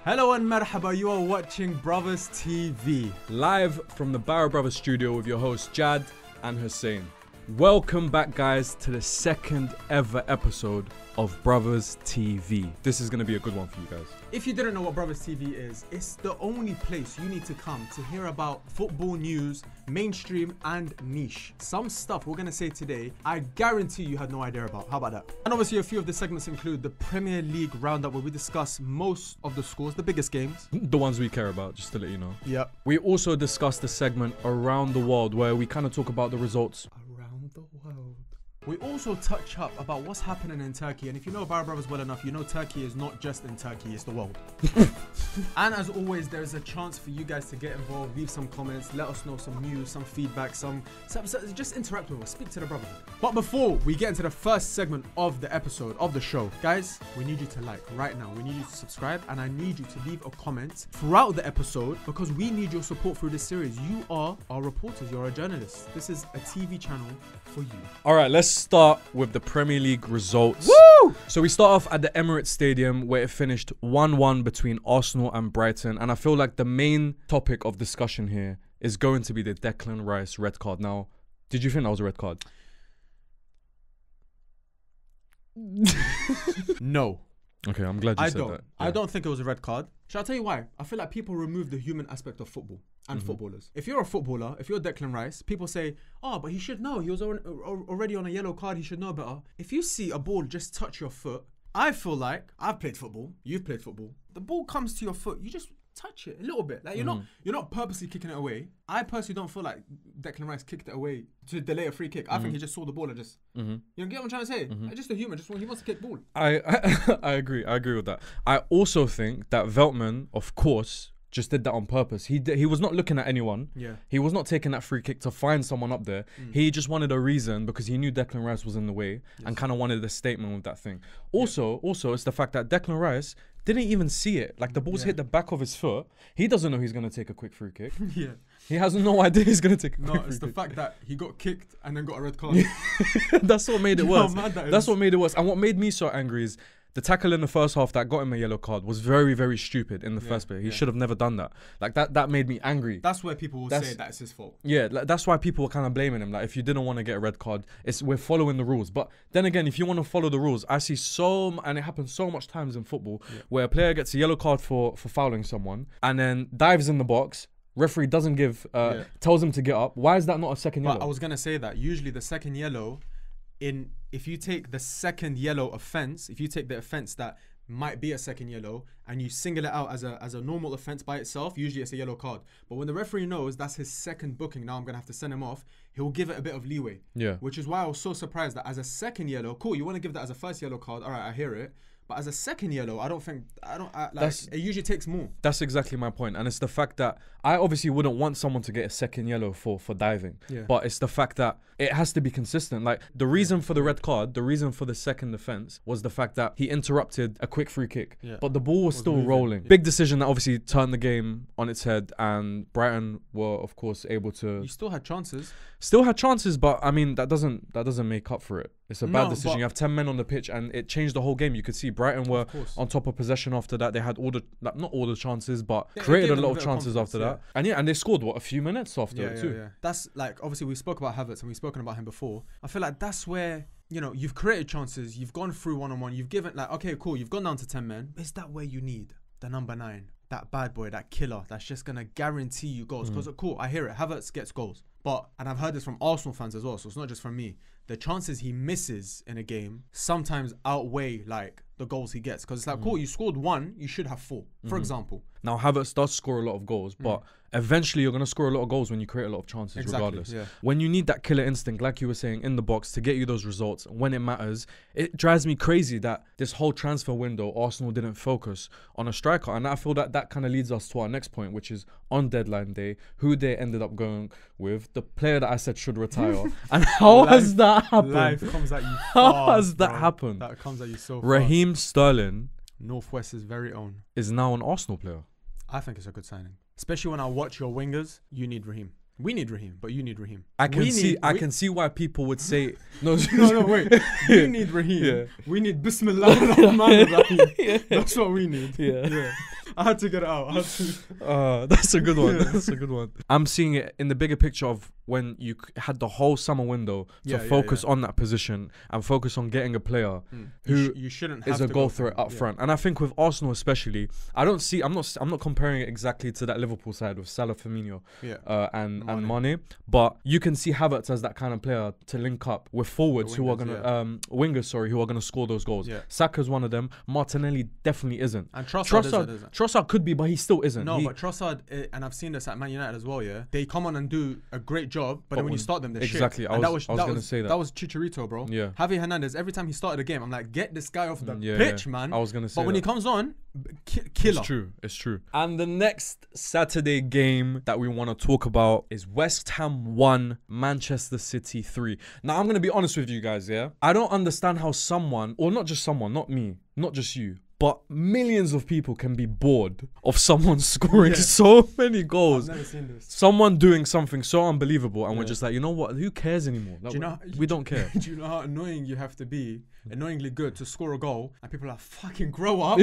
Hello and marhaba, you are watching BruvvasTV. Live from the Barra studio with your hosts Jad and Hussein. Welcome back guys to the second ever episode of BruvvasTV. This is going to be a good one for you guys. If you didn't know what BruvvasTV is, it's the only place you need to come to hear about football news, mainstream and niche. Some stuff we're going to say today, I guarantee you had no idea about. How about that? And obviously a few of the segments include the Premier League roundup where we discuss most of the scores, the biggest games. The ones we care about, just to let you know. Yep. We also discuss the segment Around the World where we kind of talk about the results. Around the world. We also touch up about what's happening in Turkey, and if you know Barra Brothers well enough, you know Turkey is not just in Turkey, it's the world. And as always, there's a chance for you guys to get involved, leave some comments, let us know some news, some feedback, some just interact with us, speak to the Bruvvahood. But before we get into the first segment of the episode, of the show, guys, we need you to like right now, we need you to subscribe, and I need you to leave a comment throughout the episode because we need your support through this series. You are our reporters, you're our journalists. This is a TV channel for you. All right, let's start with the Premier League results. Woo! So we start off at the Emirates Stadium where it finished 1-1 between Arsenal and Brighton. And I feel like the main topic of discussion here is going to be the Declan Rice red card. Now, did you think that was a red card? No. Okay, I'm glad you said that. Yeah. I don't think it was a red card. Shall I tell you why? I feel like people remove the human aspect of football and footballers. If you're a footballer, if you're Declan Rice, people say, oh, but he should know. He was already on a yellow card. He should know better. If you see a ball just touch your foot, I feel like, I've played football. You've played football. The ball comes to your foot. You just touch it a little bit. Like you're not purposely kicking it away. I personally don't feel like Declan Rice kicked it away to delay a free kick. I think he just saw the ball and just you know, get what I'm trying to say? Like, just a human, he wants to kick ball. I agree with that. I also think that Veltman, of course, just did that on purpose. He was not looking at anyone. Yeah. He was not taking that free kick to find someone up there. He just wanted a reason because he knew Declan Rice was in the way and kind of wanted a statement with that thing. Also, it's the fact that Declan Rice didn't even see it. Like the ball's hit the back of his foot. He doesn't know he's gonna take a quick free kick. Yeah. He has no idea he's gonna take a quick free kick. No, it's the fact that he got kicked and then got a red card. That's what made it worse. That's what made it worse. And what made me so angry is the tackle in the first half that got him a yellow card was very, very stupid in the first place. He should have never done that. Like that made me angry. That's where people will say that it's his fault. Yeah, that's why people were kind of blaming him. Like if you didn't want to get a red card, we're following the rules. But then again, if you want to follow the rules, I see and it happens so much times in football where a player gets a yellow card for fouling someone and then dives in the box. Referee doesn't give, tells him to get up. Why is that not a second yellow? I was gonna say that usually the second yellow, if you take the second yellow offense, if you take the offense that might be a second yellow and you single it out as a normal offense by itself, usually it's a yellow card. But when the referee knows that's his second booking, now I'm gonna have to send him off, he'll give it a bit of leeway. Yeah. Which is why I was so surprised that as a second yellow, cool, you want to give that as a first yellow card, all right, I hear it. But as a second yellow, it usually takes more. That's exactly my point. And it's the fact that I obviously wouldn't want someone to get a second yellow for diving. Yeah. But it's the fact that it has to be consistent. Like the reason for the red card, the reason for the second offense was the fact that he interrupted a quick free kick. Yeah. But the ball was still rolling. Yeah. Big decision that obviously turned the game on its head, and Brighton were of course able to. You still had chances. Still had chances, but I mean that doesn't make up for it. It's a bad decision. You have 10 men on the pitch and it changed the whole game. You could see Brighton were on top of possession after that. They had not all the chances, but created a lot of chances after that. And they scored a few minutes after it too. Yeah. That's like, obviously we spoke about Havertz and we've spoken about him before. I feel like that's where, you know, you've created chances, you've gone through one-on-one, you've given like, okay, cool, you've gone down to 10 men. Is that where you need the number 9? That bad boy, that killer, that's just going to guarantee you goals. Because, cool, I hear it, Havertz gets goals. But, and I've heard this from Arsenal fans as well, so it's not just from me, the chances he misses in a game sometimes outweigh like the goals he gets. Because it's like, cool, you scored 1, you should have 4, for example. Now, Havertz does score a lot of goals, but eventually you're going to score a lot of goals when you create a lot of chances regardless. Yeah. When you need that killer instinct, like you were saying, in the box to get you those results when it matters, it drives me crazy that this whole transfer window, Arsenal didn't focus on a striker. And I feel that kind of leads us to our next point, which is on deadline day, who they ended up going with, the player that I said should retire. And how has that happened? Life comes at you How has that happened? That comes at you so fast. Raheem Sterling, Northwest's very own, is now an Arsenal player. I think it's a good signing. Especially when I watch your wingers, you need Raheem. We need Raheem, but you need Raheem. I can see why people would say no, wait. You need Raheem. Yeah. We need Bismillah ar-Rahman ar-Rahim. That's what we need. Yeah. I had to get it out. I had to. That's a good one. That's a good one. I'm seeing it in the bigger picture of when you had the whole summer window to focus on that position and focus on getting a player who you shouldn't have is a goal threat up front. And I think with Arsenal especially, I don't see. I'm not comparing it exactly to that Liverpool side with Salah, Firmino, and Mane, but you can see Havertz as that kind of player to link up with forwards who are gonna wingers, who are gonna score those goals. Saka's one of them. Martinelli definitely isn't. And Trossard could be, but he still isn't. No, but Trossard, and I've seen this at Man United as well. Yeah, they come on and do a great job, but then when you start them, they're exactly. shit. I was gonna say that. That was Chicharito, bro. Yeah. Javi Hernandez. Every time he started a game, I'm like, get this guy off the pitch, man. I was gonna say. But when he comes on, killer. It's true. It's true. And the next Saturday game that we want to talk about is West Ham 1, Manchester City 3. Now I'm gonna be honest with you guys. Yeah, I don't understand how someone, or not just someone, not me, not just you, but millions of people can be bored of someone scoring so many goals. I've never seen this. Someone doing something so unbelievable, and we're just like, you know what? Who cares anymore? We don't care. Do you know how annoying you have to be, annoyingly good, to score a goal, and people are like, fucking grow up?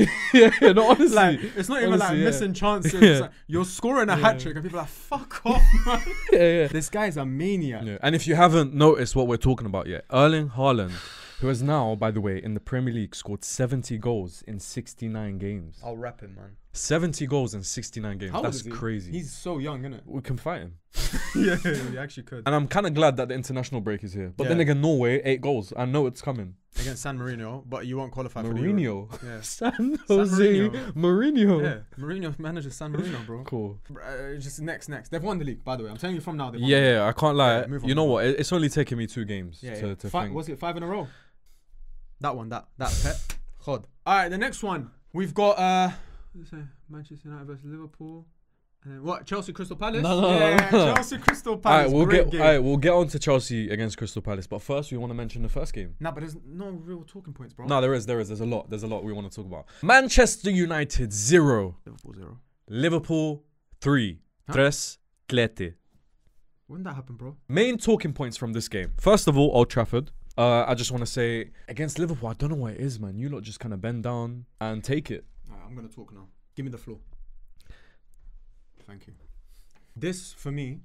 No, honestly. Like, it's not even like missing chances. It's like, you're scoring a hat trick, and people are like, fuck off, man. This guy's a maniac. And if you haven't noticed what we're talking about yet, Erling Haaland, who has now, by the way, in the Premier League scored 70 goals in 69 games. I'll rap him, man. 70 goals in 69 games. That's crazy. He's so young, isn't it? We can fight him. Yeah, we actually could. And I'm kind of glad that the international break is here. But then again, Norway, 8 goals. I know it's coming. Against San Marino, but you won't qualify for the Euro. Yeah. San Jose Mourinho. Yeah, Mourinho manages San Marino, bro. Cool. Just next. They've won the league, by the way. I'm telling you from now. Yeah, I can't lie. You know what? It's only taken me 2 games to think. Was it 5 in a row? That one, that pet. Khod. Alright, the next one. We've got Manchester United versus Liverpool. And then what? Chelsea Crystal Palace? No. Chelsea Crystal Palace. We'll get on to Chelsea against Crystal Palace, but first we want to mention the first game. Nah, but there's no real talking points, bro. No, there is. There's a lot we want to talk about. Manchester United 0. Liverpool 0. Liverpool 3. Tres Tlete. When did that happen, bro? Main talking points from this game. First of all, Old Trafford. I just want to say, against Liverpool, I don't know what it is, man. You lot just kind of bend down and take it. Right, I'm going to talk now. Give me the floor. Thank you. This, for me,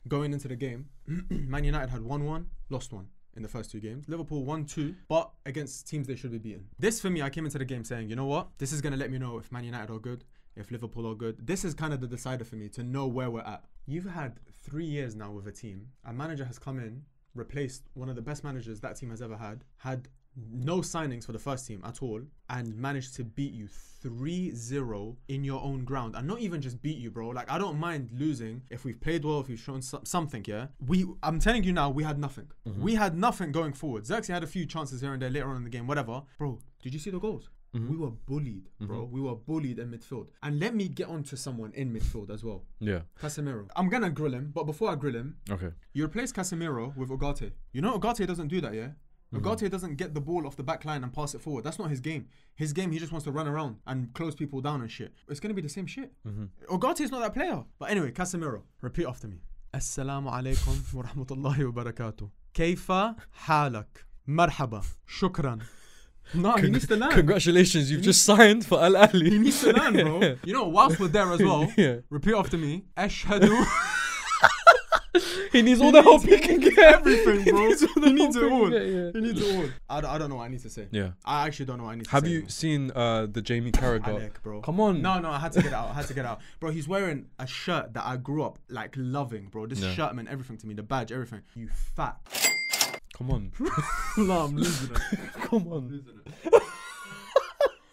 going into the game, Man United had 1-1, lost 1 in the first 2 games. Liverpool 1-2, but against teams they should be beaten. This, for me, I came into the game saying, you know what? This is going to let me know if Man United are good, if Liverpool are good. This is kind of the decider for me to know where we're at. You've had 3 years now with a team. A manager has come in, replaced one of the best managers that team has ever had no signings for the first team at all, and managed to beat you 3-0 in your own ground. And not even just beat you, bro. Like, I don't mind losing if we've played well, if we've shown something, I'm telling you now, we had nothing. We had nothing going forward. Xerxes had a few chances here and there later on in the game, whatever. Bro, did you see the goals? We were bullied, bro. We were bullied in midfield. And let me get on to someone in midfield as well. Yeah. Casemiro. I'm going to grill him, but before I grill him, you replace Casemiro with Ugarte. You know Ugarte doesn't do that, yeah? Ugarte doesn't get the ball off the back line and pass it forward. That's not his game. His game, he just wants to run around and close people down and shit. It's going to be the same shit. Ugarte is not that player. But anyway, Casemiro. Repeat after me. Assalamu alaikum wa rahmatullahi wa barakatuh. Kayfa halak. Marhaba. Shukran. No, he needs to learn. Congratulations, you've just signed for Al Ahly. He needs to learn, bro. You know, whilst we're there as well, repeat after me. Ashhadu. He needs all the help he can get. Everything, bro. He needs it all. He needs it all. I don't know what I need to say. Yeah. I actually don't know what I need to say. Have you seen the Jamie Carragher? Alec, bro. Come on. No, I had to get it out. Bro, he's wearing a shirt that I grew up like loving, bro. This shirt meant everything to me. The badge, everything. You fat. Come on. No, I'm losing it. Come on. I'm losing it.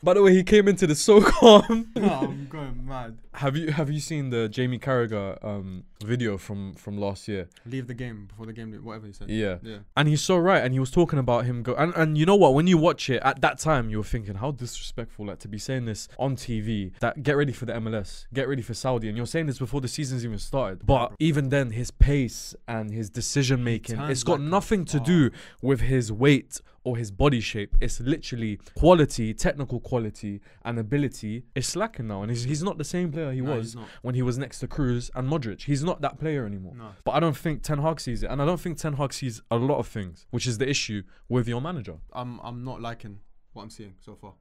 By the way, he came into the so calm. No, I'm going mad. Have you seen the Jamie Carragher video from last year? Leave the game before the game, whatever he said. Yeah. And he's so right. And he was talking about him and you know what? When you watch it at that time, you were thinking how disrespectful, like to be saying this on TV. That get ready for the MLS, get ready for Saudi, and you're saying this before the season's even started. But even then, his pace and his decision making, it's got nothing to do with his weight or his body shape. It's literally quality, technical quality and ability is slacking now, and he's not the same player he was when he was next to Cruz and Modric. He's not that player anymore. But I don't think Ten Hag sees it, and I don't think Ten Hag sees a lot of things, which is the issue with your manager. I'm not liking what I'm seeing so far.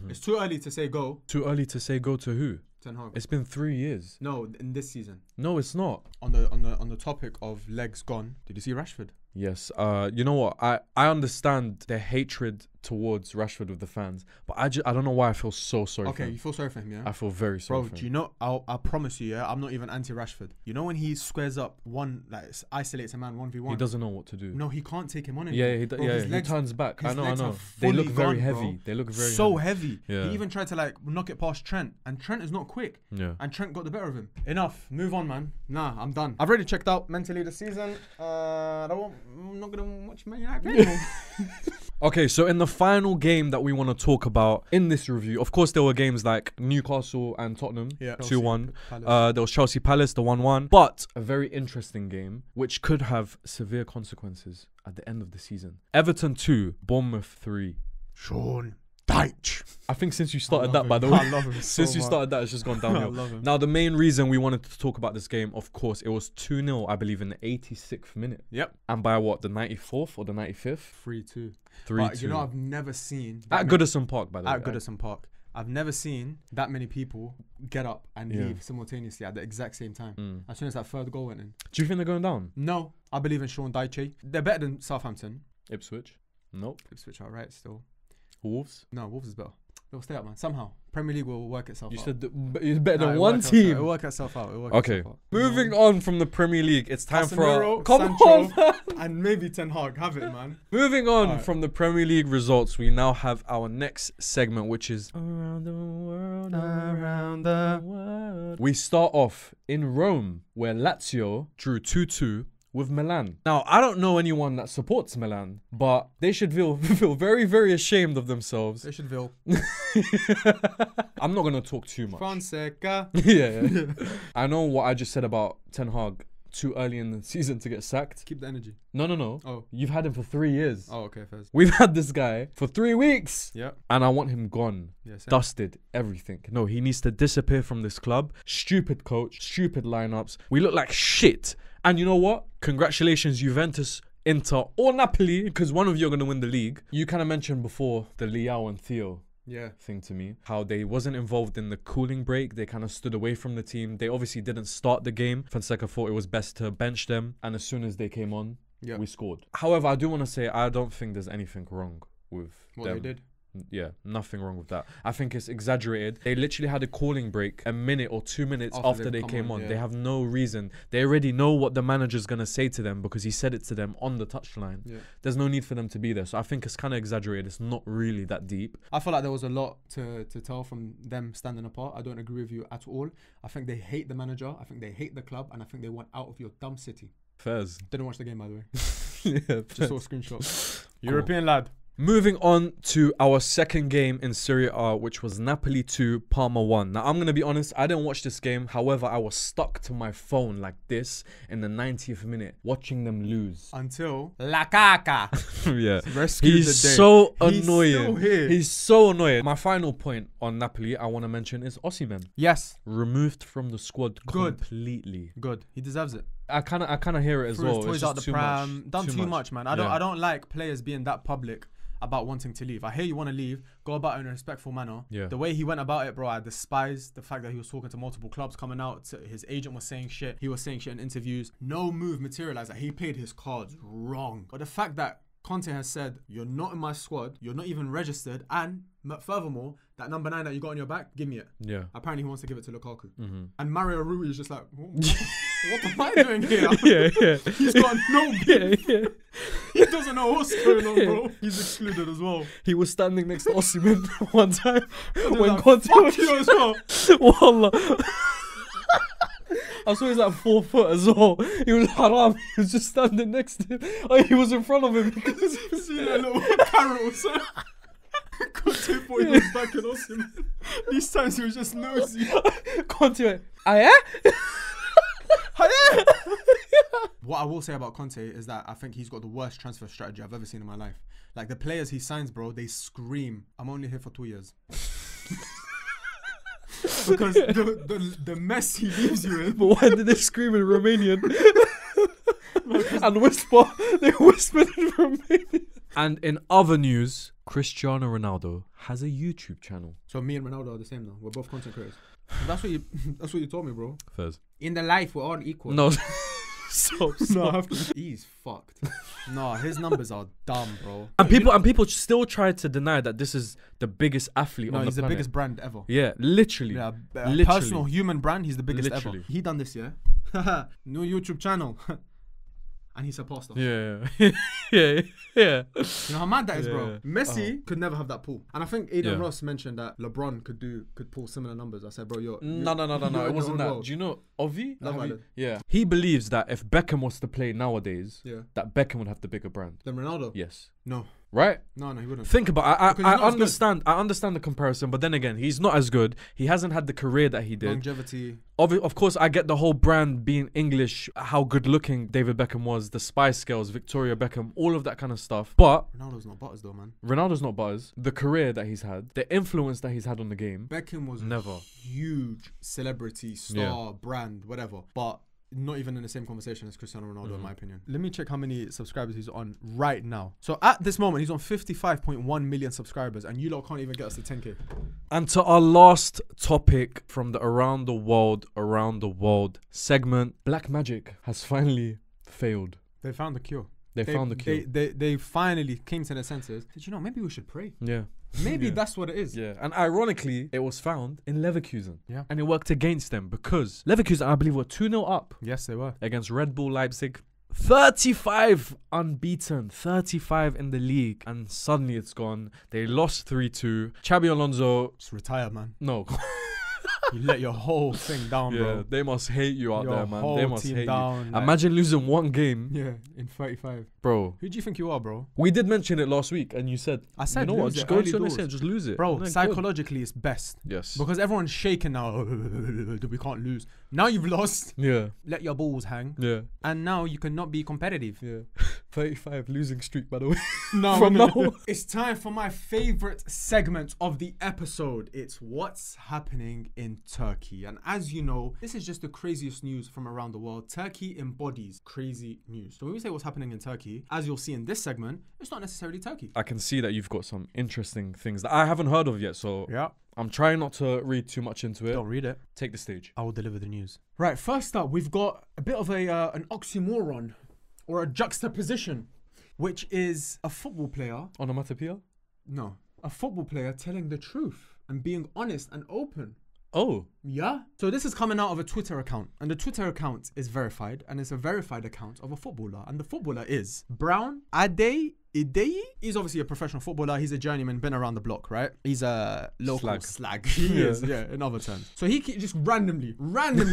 It's too early to say go. Too early to say go to who? Ten Hag. It's been 3 years. No, in this season. No, it's not. On the topic of legs gone, did you see Rashford? Yes. You know what? I understand the hatred towards Rashford with the fans, but I don't know why I feel so sorry for him. Okay, you feel sorry for him, yeah? I feel very sorry for him. Bro, do you know, I promise you, yeah, I'm not even anti-Rashford. You know when he squares up isolates a man 1v1? He doesn't know what to do. No, he can't take him on anymore. Yeah, he turns back. I know. They look very heavy. Bro. They look very so heavy. Yeah. He even tried to like knock it past Trent, and Trent is not quick. Yeah. And Trent got the better of him. Enough. Move on, man. Nah, I'm done. I've already checked out mentally this season. I'm not gonna watch Man United anymore. Okay, so in the final game that we want to talk about in this review, of course, there were games like Newcastle and Tottenham, 2-1. There was Chelsea Palace, the 1-1. But a very interesting game, which could have severe consequences at the end of the season. Everton 2, Bournemouth 3. Sean Dyche. I think since you started that, by the way, I love him since you started that, it's just gone downhill. I love him. Now, the main reason we wanted to talk about this game, of course, it was 2-0, I believe, in the 86th minute. Yep. And by what, the 94th or the 95th? 3-2. 3-2. You know, I've never seen... At Goodison Park, by the way. At Goodison Park. I've never seen that many people get up and leave simultaneously at the exact same time. As soon as that third goal went in. Do you think they're going down? No. I believe in Sean Dyche. They're better than Southampton. Ipswich? Nope. Ipswich are right still. Wolves? No, Wolves is better. They'll stay up, man. Somehow. Premier League will work itself out. You said it's better than one team. It'll work itself out. Okay. Moving on from the Premier League, it's time Casemiro, for Sancho, and maybe Ten Hag. Have it, man. Moving on from the Premier League results, we now have our next segment, which is Around the World, Around the World. We start off in Rome, where Lazio drew 2-2 with Milan. Now, I don't know anyone that supports Milan, but they should feel very, very ashamed of themselves. They should feel. I'm not going to talk too much. Fonseca. Yeah. I know what I just said about Ten Hag too early in the season to get sacked. Keep the energy. No. Oh. You've had him for 3 years. Oh, okay, first. We've had this guy for 3 weeks. Yep. And I want him gone. Yeah, dusted, everything. No, he needs to disappear from this club. Stupid coach, stupid lineups. We look like shit. And you know what? Congratulations, Juventus, Inter, or Napoli, because one of you are going to win the league. You kind of mentioned before the Leao and Theo thing to me, how they wasn't involved in the cooling break. They kind of stood away from the team. They obviously didn't start the game. Fonseca thought it was best to bench them. And as soon as they came on, we scored. However, I do want to say I don't think there's anything wrong with what them. They did. Yeah, nothing wrong with that. I think it's exaggerated. They literally had a cooling break a minute or 2 minutes after they came on. They have no reason. They already know what the manager's going to say to them because he said it to them on the touchline. There's no need for them to be there. So I think it's kind of exaggerated. It's not really that deep. I feel like there was a lot to tell from them standing apart. I don't agree with you at all. I think they hate the manager. I think they hate the club. And I think they want out of your dumb city. Fairs. Didn't watch the game, by the way. Just saw a screenshot. European lad. Moving on to our second game in Serie A, which was Napoli 2, Parma 1. Now, I'm going to be honest, I didn't watch this game. However, I was stuck to my phone like this in the 90th minute, watching them lose. Until La Caca. He's so annoying. He's so annoying. My final point on Napoli I want to mention is Osimhen. Yes. Removed from the squad completely. Good. He deserves it. I kind of hear it as well. Toys out the pram. Done too much, man. I don't like players being that public about wanting to leave. I hear you want to leave. Go about it in a respectful manner. Yeah. The way he went about it, bro, I despise the fact that he was talking to multiple clubs coming out. His agent was saying shit. He was saying shit in interviews. No move materialized. Like, he played his cards wrong. But the fact that Conte has said, you're not in my squad, you're not even registered, and furthermore, that number 9 that you got on your back, give me it. Yeah. Apparently he wants to give it to Lukaku. And Mario Rui is just like, what am I doing here? Yeah. He's got no beef. He doesn't know what's going on, bro. He's excluded as well. He was standing next to Osimhen one time when like, Conte was... you as well. Wallah. I saw he's like 4 foot as well. He was haram. He was just standing next to him. Oh, he was in front of him. Because you see that little carrot or so. Conte thought he was back in Osimhen. These times he was just nosy. Conte went, ah yeah? What I will say about Conte is that I think he's got the worst transfer strategy I've ever seen in my life. Like, the players he signs, bro, they scream, I'm only here for 2 years. Because the mess he leaves you in. But why did they scream in Romanian? And whisper? They whispered in Romanian. And in other news, Cristiano Ronaldo has a YouTube channel. So me and Ronaldo are the same now. We're both content creators. That's what you told me, bro. Fairs. In the life, we're all equal. No. So He's fucked. No, his numbers are dumb, bro. And people still try to deny that this is the biggest athlete on the planet. He's the biggest brand ever. Yeah, literally. Yeah, literally. Personal human brand, he's the biggest Literally. ever. He done this, yeah? New YouTube channel. And he surpassed us. Yeah. Yeah. You know how mad that is, bro? Yeah. Messi could never have that pull. And I think Aiden Ross mentioned that LeBron could pull similar numbers. I said, bro, No, it wasn't that. Do you know Ovi? Love Yeah. He believes that if Beckham was to play nowadays, that Beckham would have the bigger brand. Then Ronaldo? Yes. No. Right? No, he wouldn't. Think about it. I understand the comparison, but then again, he's not as good. He hasn't had the career that he did. Longevity. Of course, I get the whole brand being English, how good looking David Beckham was, the Spice Girls, Victoria Beckham, all of that kind of stuff. But Ronaldo's not butters though, man. Ronaldo's not butters. The career that he's had, the influence that he's had on the game. Beckham was never huge celebrity, star, brand, whatever. But not even in the same conversation as Cristiano Ronaldo, in my opinion. Let me check how many subscribers he's on right now. So at this moment, he's on 55.1 million subscribers, and you lot can't even get us to 10K. And to our last topic from the Around the World segment, Black Magic has finally failed. They found the cure. They found the cure. They finally came to their senses. Did you know, maybe we should pray. Yeah. Maybe that's what it is. Yeah. And ironically, it was found in Leverkusen. Yeah. And it worked against them because Leverkusen, I believe, were 2-0 up. Yes, they were. Against Red Bull Leipzig. 35 unbeaten, 35 in the league. And suddenly it's gone. They lost 3-2. Xabi Alonso. Just retire, man. No. You let your whole thing down, bro. Yeah, they must hate you out there, man. They must hate down, you. like, imagine losing one game. Yeah, in 35. Bro. Who do you think you are, bro? We did mention it last week and you said, I said, you know what, just go to your next game, just lose it. Bro, psychologically it's best. Yes. Because everyone's shaking now. We can't lose. Now you've lost. Yeah. Let your balls hang. Yeah. And now you cannot be competitive. Yeah. 35 losing streak, by the way. No, from now. It's time for my favorite segment of the episode. It's what's happening in Turkey. And as you know, this is just the craziest news from around the world. Turkey embodies crazy news. So when we say what's happening in Turkey, as you'll see in this segment, it's not necessarily Turkey. I can see that you've got some interesting things that I haven't heard of yet. So yeah, I'm trying not to read too much into it. Don't read it. Take the stage. I will deliver the news. Right, first up, we've got a bit of an oxymoron or a juxtaposition, which is a football player. Onomatopoeia? No, a football player telling the truth and being honest and open. Oh. Yeah? So this is coming out of a Twitter account. And the Twitter account is verified. And it's a verified account of a footballer. And the footballer is Brown Idei. He's obviously a professional footballer. He's a journeyman, been around the block, right? He's a local slag. He is, yeah, in other terms. So he just randomly,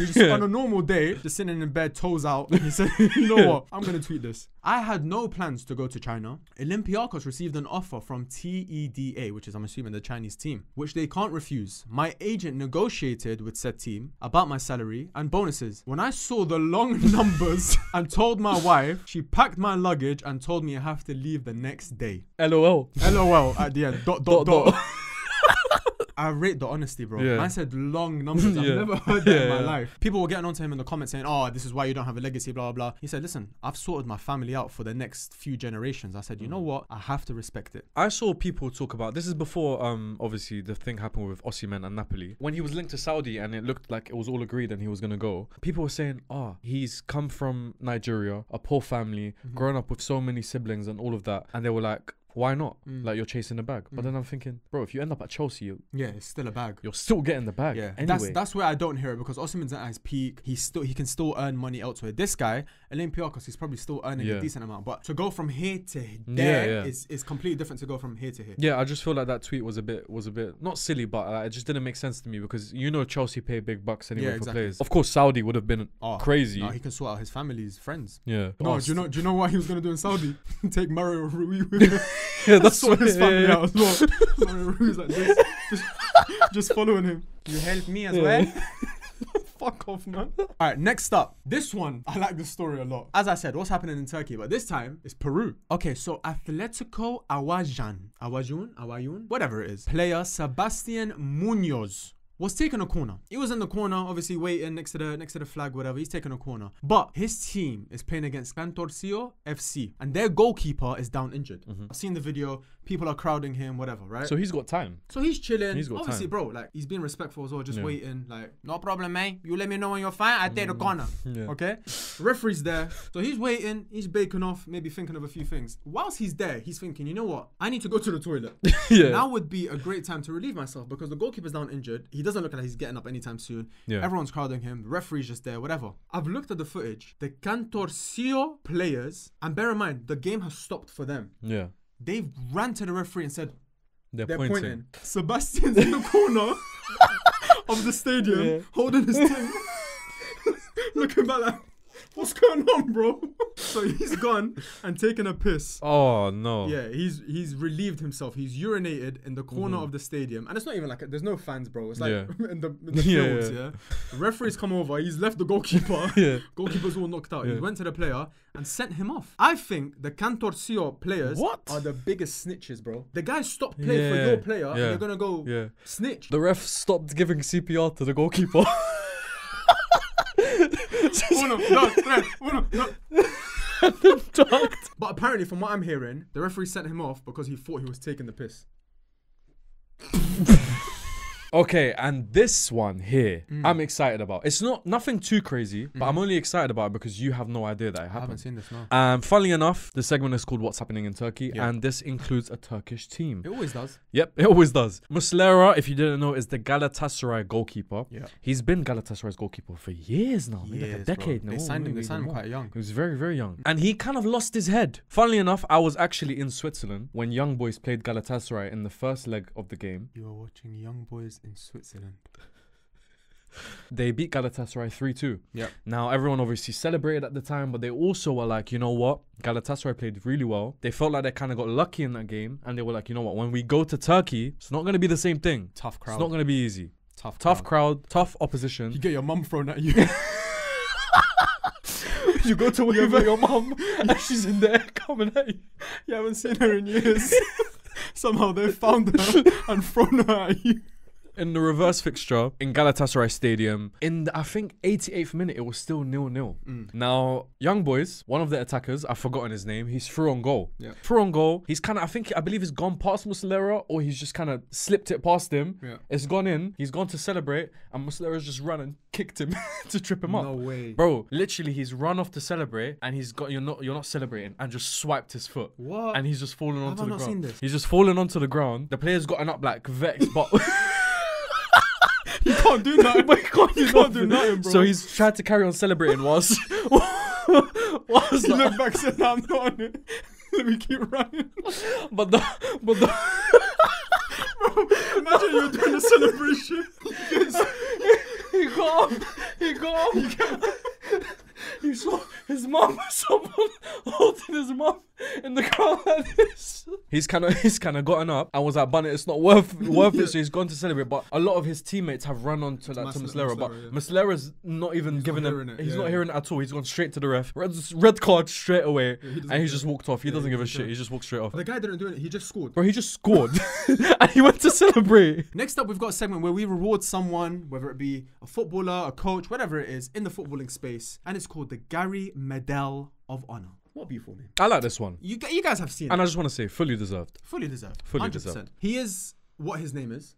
just on a normal day, just sitting in bed, toes out. And he said, you know what? I'm going to tweet this. I had no plans to go to China. Olympiacos received an offer from TEDA, which is, I'm assuming, the Chinese team, which they can't refuse. My agent negotiated with said team about my salary and bonuses. When I saw the long numbers and told my wife, she packed my luggage and told me I have to leave the next day. LOL. LOL at the end. Dot. I rate the honesty, bro. Yeah. I said long numbers. I've never heard that in my life. People were getting onto him in the comments saying, oh, this is why you don't have a legacy, blah, blah, blah. He said, listen, I've sorted my family out for the next few generations. I said, you know what? I have to respect it. I saw people talk about, this is before, obviously, the thing happened with Osimhen and Napoli. When he was linked to Saudi and it looked like it was all agreed and he was going to go, people were saying, he's come from Nigeria, a poor family, grown up with so many siblings and all of that. And they were like, why not? Like, you're chasing the bag. But then I'm thinking, bro, if you end up at Chelsea, yeah, it's still a bag. You're still getting the bag. Yeah, anyway. That's where I don't hear it, because Osimhen's at his peak. He can still earn money elsewhere. This guy, Olympiacos, he's probably still earning a decent amount. But to go from here to there is completely different to go from here to here. Yeah, I just feel like that tweet was a bit not silly, but it just didn't make sense to me, because Chelsea pay big bucks anyway for players. Of course, Saudi would have been crazy. No, he can sort out his family's friends. Yeah. No, do you know what he was gonna do in Saudi? Take Mario Rui with him. Yeah, that's what his family out as well. Mario Rui's like this, just following him. You help me as well. Fuck off, man. All right, next up. This one, I like this story a lot. As I said, what's happening in Turkey? But this time, it's Peru. Okay, so Atletico Awajun, whatever it is. Player Sebastian Munoz was taking a corner. He was in the corner, obviously waiting next to the flag, whatever. He's taking a corner. But his team is playing against Cantorcio FC, and their goalkeeper is down injured. I've seen the video. People are crowding him, whatever, right? So he's got time. So he's chilling. He's got obviously, time. bro, like he's being respectful as well, just waiting. Like, no problem, mate. You let me know when you're fine. I take the corner. Okay. Referee's there, so he's waiting. He's baking off, maybe thinking of a few things. Whilst he's there, he's thinking, you know what? I need to go to the toilet. Now would be a great time to relieve myself because the goalkeeper's down injured. He doesn't look like he's getting up anytime soon. Everyone's crowding him. The referee's just there, whatever. I've looked at the footage. The Cantorcio players, and bear in mind, the game has stopped for them. They've ran to the referee and said they're pointing. Sebastian's in the corner of the stadium holding his thing, looking back like, what's going on, bro? So he's gone and taken a piss. Oh no. Yeah, he's relieved himself. He's urinated in the corner of the stadium, and it's not even like there's no fans, bro. It's like in the fields. The referee's come over. He's left the goalkeeper. Goalkeeper's all knocked out. He went to the player and sent him off. I think the Cantorcio players are the biggest snitches, bro. The guys stopped playing for your player, and they're gonna go snitch. The ref stopped giving CPR to the goalkeeper. But apparently, from what I'm hearing, the referee sent him off because he thought he was taking the piss. Okay, and this one here, I'm excited about. It's nothing too crazy, but I'm only excited about it because you have no idea that it happened. I haven't seen this, no. Funnily enough, the segment is called What's Happening in Turkey, and this includes a Turkish team. It always does. Yep, it always does. Muslera, if you didn't know, is the Galatasaray goalkeeper. He's been Galatasaray's goalkeeper for years now, maybe like a decade now. They signed him quite young. He was very, very young. And he kind of lost his head. Funnily enough, I was actually in Switzerland when Young Boys played Galatasaray in the first leg of the game. You were watching Young Boys in Switzerland. They beat Galatasaray 3-2. Now, everyone obviously celebrated at the time, but they also were like, you know what? Galatasaray played really well. They felt like they kind of got lucky in that game. And they were like, you know what? When we go to Turkey, it's not going to be the same thing. Tough crowd. It's not going to be easy. Tough crowd, tough opposition. You get your mum thrown at you. You go to wave at your mum and she's in there coming at you. You haven't seen her in years. Somehow they found her and thrown her at you. In the reverse fixture in Galatasaray Stadium, in the, I think 88th minute, it was still 0-0. Now, Young Boys, one of the attackers, I've forgotten his name, he's through on goal. Through on goal, he's kind of, I believe he's gone past Muslera, or he's just kind of slipped it past him. It's gone in, he's gone to celebrate, and Muslera's just run and kicked him to trip him up. No way. Bro, literally, he's run off to celebrate, and he's got, you're not celebrating, and just swiped his foot. What? And he's just fallen onto the ground. Seen this? He's just fallen onto the ground. The player's gotten up like vexed, but... You can't do nothing. But you can't do nothing, bro. So he's tried to carry on celebrating whilst... He looked back and said, no, I'm not on it. Let me keep running. But the... Bro, imagine you're doing a celebration. He got up. He saw his mum, someone holding his mum in the ground like this. He's kind of gotten up and was like, "Bunny, it's not worth it." So he's gone to celebrate. But a lot of his teammates have run on to Muslera, but Muslera's not even giving him. He's not hearing it at all. He's gone straight to the ref. Red card straight away, and he just walked off. He doesn't give a shit. He just walked straight off. The guy didn't do it. He just scored. Bro, he just scored, and he went to celebrate. Next up, we've got a segment where we reward someone, whether it be a footballer, a coach, whatever it is, in the footballing space, and it's called the Gary Medal of Honor. What a beautiful name. I like this one. You guys have seen it. And I just want to say, fully deserved. Fully deserved. 100%. He is what his name is.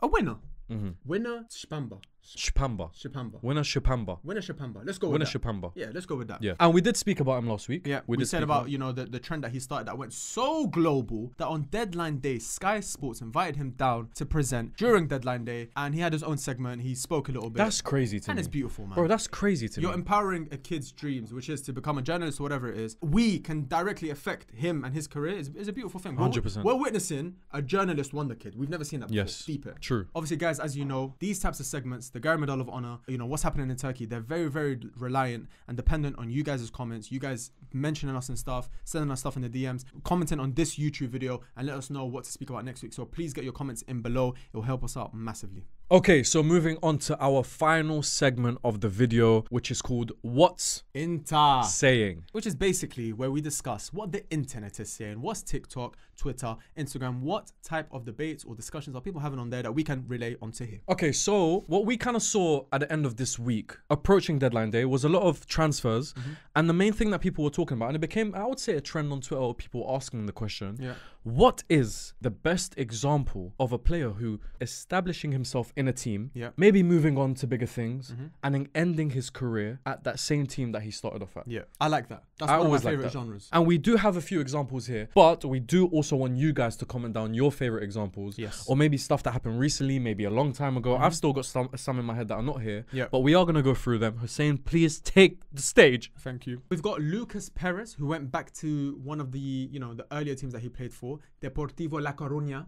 A winner. Winner Shpamba. Winner Shpamba. Let's go with that. Shpamba. Yeah, let's go with that. Yeah. And we did speak about him last week. Yeah, we said about, you know, the trend that he started that went so global that on deadline day, Sky Sports invited him down to present during deadline day, and he had his own segment. He spoke a little bit. That's crazy to me. And it's beautiful, man. Bro, that's crazy to me. You're empowering a kid's dreams, which is to become a journalist or whatever it is. We can directly affect him and his career. Is a beautiful thing. 100%. We're witnessing a journalist wonder kid. We've never seen that before. Yes. Deep it. True. Obviously, guys, as you know, these types of segments, the Gary Medal of Honor, you know, what's happening in Turkey, they're very, very reliant and dependent on you guys' comments, you guys mentioning us and stuff, sending us stuff in the DMs, commenting on this YouTube video, and let us know what to speak about next week. So please get your comments in below. It will help us out massively. Okay, so moving on to our final segment of the video, which is called What's Inter Saying? Which is basically where we discuss what the internet is saying. What's TikTok, Twitter, Instagram, what type of debates or discussions are people having on there that we can relay onto here. Okay, so what we kind of saw at the end of this week, approaching deadline day, was a lot of transfers. And the main thing that people were talking about, and it became, I would say, a trend on Twitter of people asking the question, what is the best example of a player who establishing himself in a team, maybe moving on to bigger things, and then ending his career at that same team that he started off at? Yeah, I like that. That's one of my favorite genres. And we do have a few examples here, but we do also want you guys to comment down your favorite examples, or maybe stuff that happened recently, maybe a long time ago. I've still got some in my head that are not here, but we are going to go through them. Hussein, please take the stage. Thank you. We've got Lucas Perez, who went back to one of the, you know, the earlier teams that he played for, Deportivo La Coruña,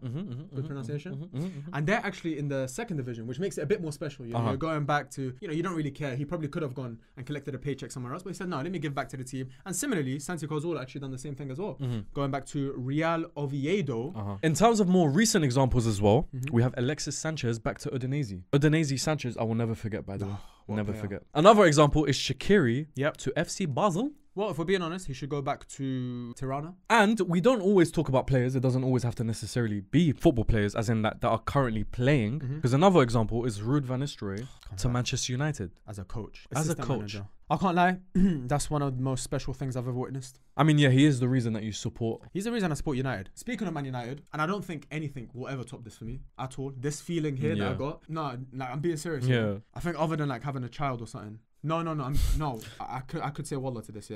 good pronunciation. And they're actually in the second division, which makes it a bit more special. You know, you're going back to, you know, you don't really care. He probably could have gone and collected a paycheck somewhere else, but he said, no, let me give back to the team. And similarly, Santi Cazorla actually done the same thing as well, going back to Real Oviedo. In terms of more recent examples as well, we have Alexis Sanchez back to Udinese. Udinese Sanchez, I will never forget, by the way. Never forget. Another example is Shaqiri to FC Basel. Well, if we're being honest, he should go back to Tirana. And we don't always talk about players. It doesn't always have to necessarily be football players, as in that are currently playing. Because another example is Ruud van Nistelrooy to Manchester United. As a coach. As a coach. Manager. I can't lie. That's one of the most special things I've ever witnessed. I mean, yeah, he is the reason that you support. He's the reason I support United. Speaking of Man United, and I don't think anything will ever top this for me at all. This feeling here that I got. No, like, I'm being serious. Yeah. I think other than like having a child or something. I could say wallah to this,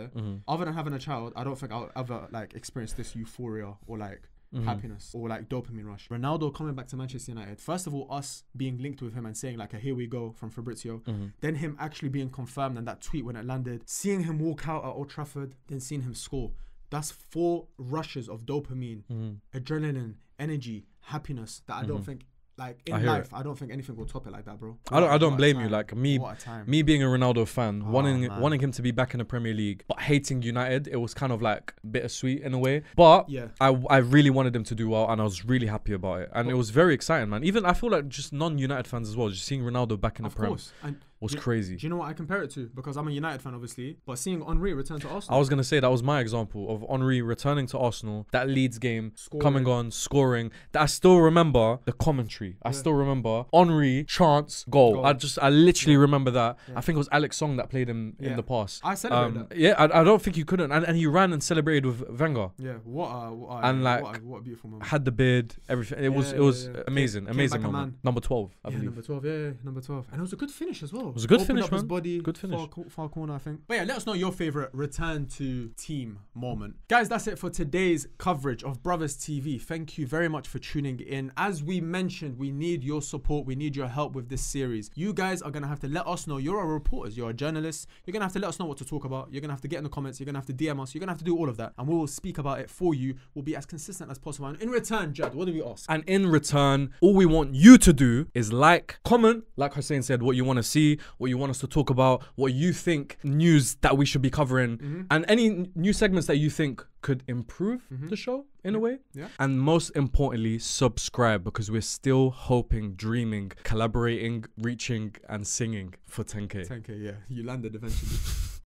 Other than having a child, I don't think I'll ever like experience this euphoria or like happiness or like dopamine rush. Ronaldo coming back to Manchester United. First of all, us being linked with him and saying like, here we go from Fabrizio. Then him actually being confirmed and that tweet when it landed. Seeing him walk out at Old Trafford, then seeing him score. That's 4 rushes of dopamine, adrenaline, energy, happiness that I don't think. Like in life, I don't think anything will top it like that, bro. I don't blame you. Like me being a Ronaldo fan, wanting him to be back in the Premier League, but hating United, it was kind of like bittersweet in a way. But I really wanted him to do well, and I was really happy about it. And it was very exciting, man. Even I feel like just non-United fans as well, just seeing Ronaldo back in the Prem was crazy. Do you know what I compare it to? Because I'm a United fan, obviously, but seeing Henry return to Arsenal. I was gonna say that was my example of Henry returning to Arsenal. That Leeds game, coming on, scoring. That I still remember the commentary. I still remember Henry chance goal. I literally remember that. I think it was Alex Song that played him in the past. I celebrated that. Yeah, I don't think you couldn't. And he ran and celebrated with Wenger. Yeah, what a beautiful moment. Had the beard, everything. It was amazing, amazing moment. Number 12, I believe. Number 12, number 12. And it was a good finish as well. It was a good finish, man. His body, good finish. Far corner, I think. But yeah, let us know your favorite return to team moment. Guys, that's it for today's coverage of BruvvasTV. Thank you very much for tuning in. As we mentioned, we need your support. We need your help with this series. You guys are going to have to let us know. You're our reporters. You're our journalists. You're going to have to let us know what to talk about. You're going to have to get in the comments. You're going to have to DM us. You're going to have to do all of that. And we will speak about it for you. We'll be as consistent as possible. And in return, Jad, what do we ask? And in return, all we want you to do is like, comment, like Hussein said, what you want to see, what you want us to talk about, what you think news that we should be covering, and any new segments that you think could improve the show in a way. And most importantly, subscribe, because we're still hoping, dreaming, collaborating, reaching and singing for 10K. 10K, yeah. You landed eventually.